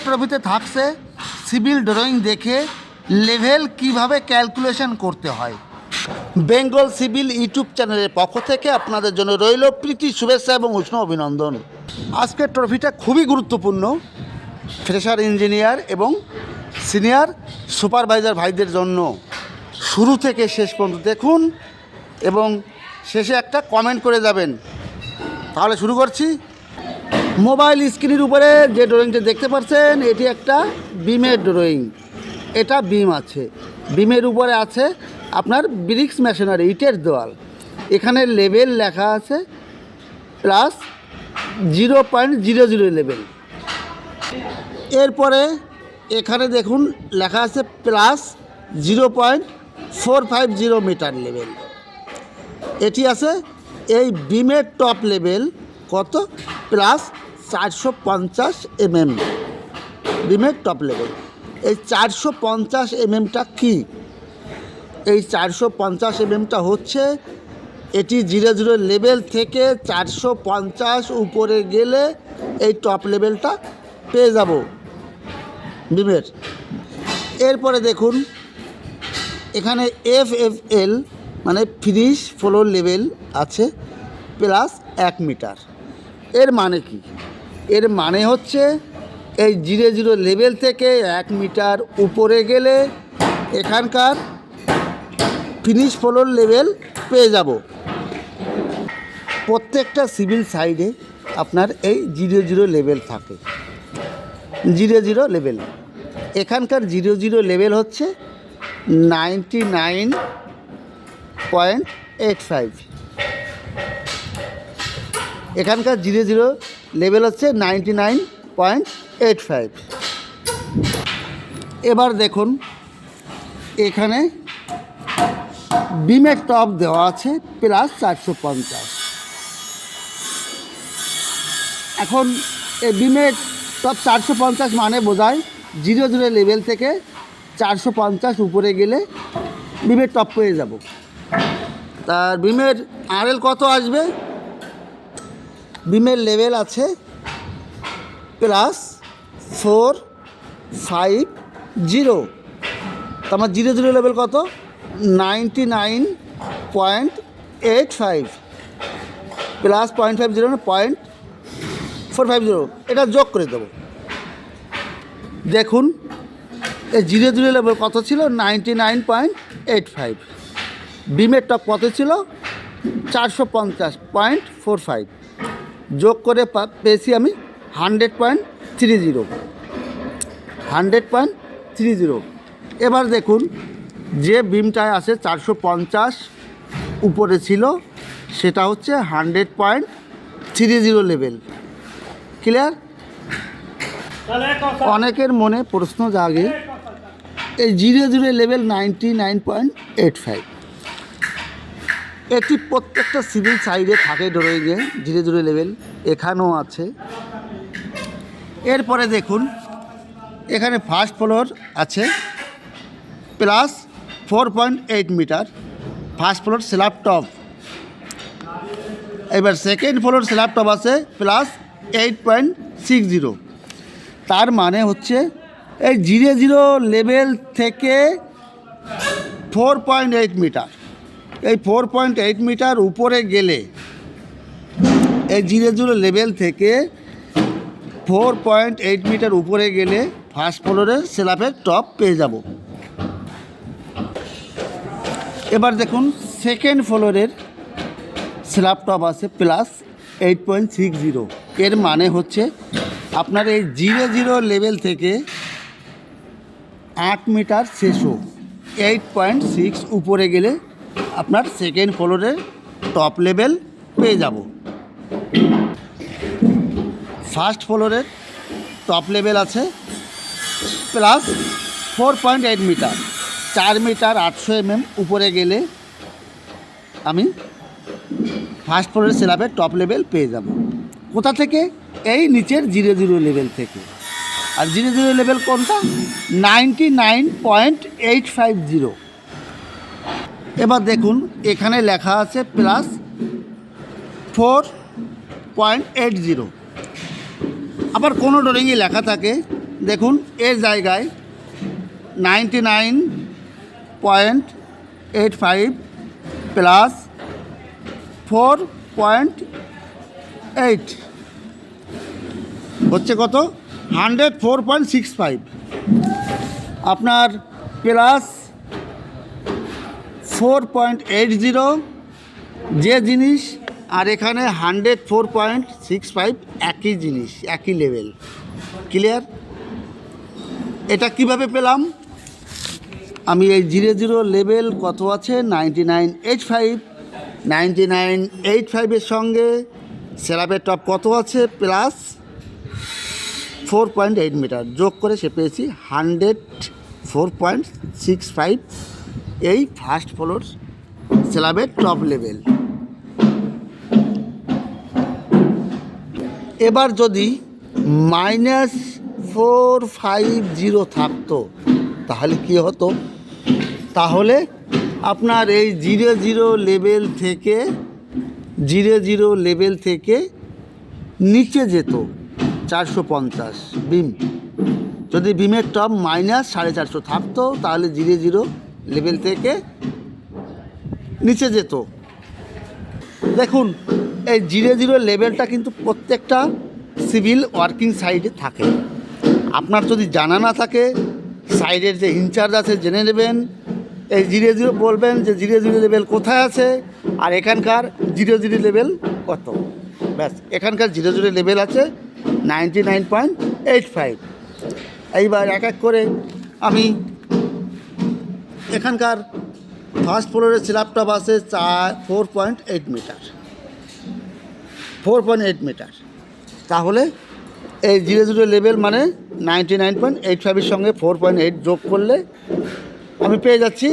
ট্রফিতে থাকছে civil drawing দেখে লেভেল কিভাবে ক্যালকুলেশন করতে হয়। বেঙ্গল সিভিল ইউটিউব চ্যানেলের পক্ষ থেকে আপনাদের জন্য রইল প্রীতি শুভেচ্ছা এবং উষ্ণ অভিনন্দন। আজকের ট্রফিটা খুবই গুরুত্বপূর্ণ ফ্রেশার ইঞ্জিনিয়ার এবং সিনিয়র সুপারভাইজার ভাইদের জন্য। শুরু থেকে শেষ পর্যন্ত দেখুন এবং শেষে একটা কমেন্ট করে যাবেন। তাহলে শুরু করছি। মোবাইল স্ক্রিনের উপরে যে ড্রয়িংটা দেখতে পাচ্ছেন এটি একটা বিমের ড্রয়িং। এটা বিম আছে, বিমের উপরে আছে আপনার ব্রিক্স মেশিনারি ইটের দেওয়াল। এখানে লেভেল লেখা আছে প্লাস 0.00 লেভেল। এরপরে এখানে দেখুন লেখা আছে প্লাস 0.450 মিটার লেভেল। এটি আছে এই বিমের টপ লেভেল কত, প্লাস 450 mm বিমের টপ লেভেল। এই 450 mmটা কি? এই 450 mmটা হচ্ছে এটি 00 লেভেল থেকে 450 উপরে গেলে এই টপ লেভেলটা পেয়ে যাব বিমের। এরপরে দেখুন এখানে FFL মানে ফিনিশ ফ্লোর লেভেল আছে প্লাস 1 মিটার। এর মানে কি? এর মানে হচ্ছে এই 00 লেভেল থেকে 1 মিটার উপরে গেলে এখানকার ফিনিশ ফ্লোর লেভেল পেয়ে যাব। প্রত্যেকটা সিভিল সাইডে আপনার এই 00 লেভেল থাকে। 00 লেভেল, এখানকার 00 লেভেল হচ্ছে 99.85। এখানকার 00 লেভেল হচ্ছে 99.85। এবার দেখুন এখানে বিমের টপ দেওয়া আছে প্লাস 450। এখন এই বিমের টপ 450 মানে বোঝায় 00 লেভেল থেকে 450 উপরে গেলে বিমের টপ পেয়ে যাব। তার বিমের RL কত আসবে? বিমের লেভেল আছে প্লাস 450। তোমার 00 লেভেল কত? 99.85 প্লাস 0.50 না 0.450, এটা যোগ করে দেবো। দেখুন এই 00 লেভেল কত ছিল? 99.85। বিমের টপ কত ছিল? 450.45। যোগ করে পেয়েছি আমি 100.30। এবার দেখুন যে বিমটায় আছে 450 উপরে ছিল সেটা হচ্ছে 100.30 লেভেল। ক্লিয়ার? অনেকের মনে প্রশ্ন জাগে এই 00 লেভেল 99.85 এটি প্রত্যেকটা সিভিল সাইডে থাকে ড্রয়িংয়ে 00 লেভেল, এখানেও আছে। এরপরে দেখুন এখানে ফার্স্ট ফ্লোর আছে plus 4.8 metre first floor slab top. এবার সেকেন্ড ফ্লোর স্ল্যাব টপ আছে প্লাস 8.60। তার মানে হচ্ছে এই 00 লেভেল থেকে 4.8 মিটার, এই 4.8 মিটার উপরে গেলে এই 00 লেভেল থেকে 4.8 মিটার উপরে গেলে ফার্স্ট ফ্লোরের স্ল্যাবের টপ পেয়ে যাব। এবার দেখুন সেকেন্ড ফ্লোরের স্ল্যাব টপ আছে প্লাস 8.60। এর মানে হচ্ছে আপনার এই 00 লেভেল থেকে 8 মিটার শেষও 8.6 উপরে গেলে আপনার সেকেন্ড ফ্লোরের টপ লেভেল পেয়ে যাব। ফার্স্ট ফ্লোরের টপ লেভেল আছে প্লাস 4.8 মিটার, 4 মিটার 800 mm উপরে গেলে আমি ফার্স্ট ফ্লোরের স্ল্যাবের টপ লেভেল পেয়ে যাব। কোথা থেকে? এই নিচের 00 লেভেল থেকে। আর 00 লেভেল কোনটা? 99.850। এবার দেখুন এখানে লেখা আছে প্লাস 4.80। আবার কোনো ড্রয়িংয়ে লেখা থাকে দেখুন এর জায়গায় 99.85 প্লাস 4.8 হচ্ছে কত 104.65 আপনার প্লাস 4.80 যে জিনিস আর এখানে 104.65 একই জিনিস একই লেভেল ক্লিয়ার। এটা কিভাবে পেলাম আমি এই 00 লেভেল কত আছে 99.85 99.85 সঙ্গে স্ল্যাবের টপ কত আছে প্লাস 4.8 মিটার যোগ করে সে পেয়েছি 104.65 এই ফার্স্ট ফ্লোর স্ল্যাবের টপ লেভেল। এবার যদি -450 থাকতো তাহলে কি হতো তাহলে আপনার এই 00 লেভেল থেকে নিচে যেত 450 বিম। যদি বিমের টপ -450 থাকতো তাহলে 00 লেভেল থেকে নিচে যেত। দেখুন এই 00 লেভেলটা কিন্তু প্রত্যেকটা সিভিল ওয়ার্কিং সাইডে থাকে। আপনার যদি জানা না থাকে সাইডের যে ইনচার্জ আছে জেনে নেবেন, এই 00 বলবেন যে 00 লেভেল কোথায় আছে আর এখানকার 00 লেভেল কত, ব্যাস এখানকার 00 লেভেল আছে 99.85। এইবার এক এক করে আমি এখানকার ফার্স্ট ফ্লোরের স্ল্যাবটা আছে 4.8 মিটার 4.8 মিটার, তাহলে এই 00 লেভেল মানে 99.85 সঙ্গে 4.8 যোগ করলে আমি পেয়ে যাচ্ছি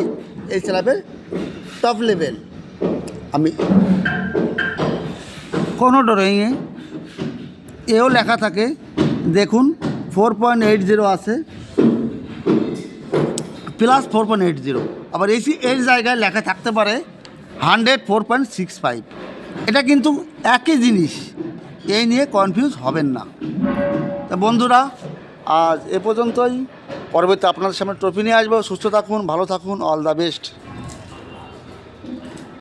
এই স্ল্যাবের টপ লেভেল। আমি কোনো ড্রয়িংয়ে এও লেখা থাকে দেখুন 4.80 আছে প্লাস 4.80, আবার এর জায়গায় লেখা থাকতে পারে 104.65। এটা কিন্তু একই জিনিস, এই নিয়ে কনফিউজ হবেন না। তা বন্ধুরা আজ এ পর্যন্তই, পরবর্তী আপনাদের সামনে ট্রফি নিয়ে আসবো। সুস্থ থাকুন, ভালো থাকুন, অল দ্য বেস্ট।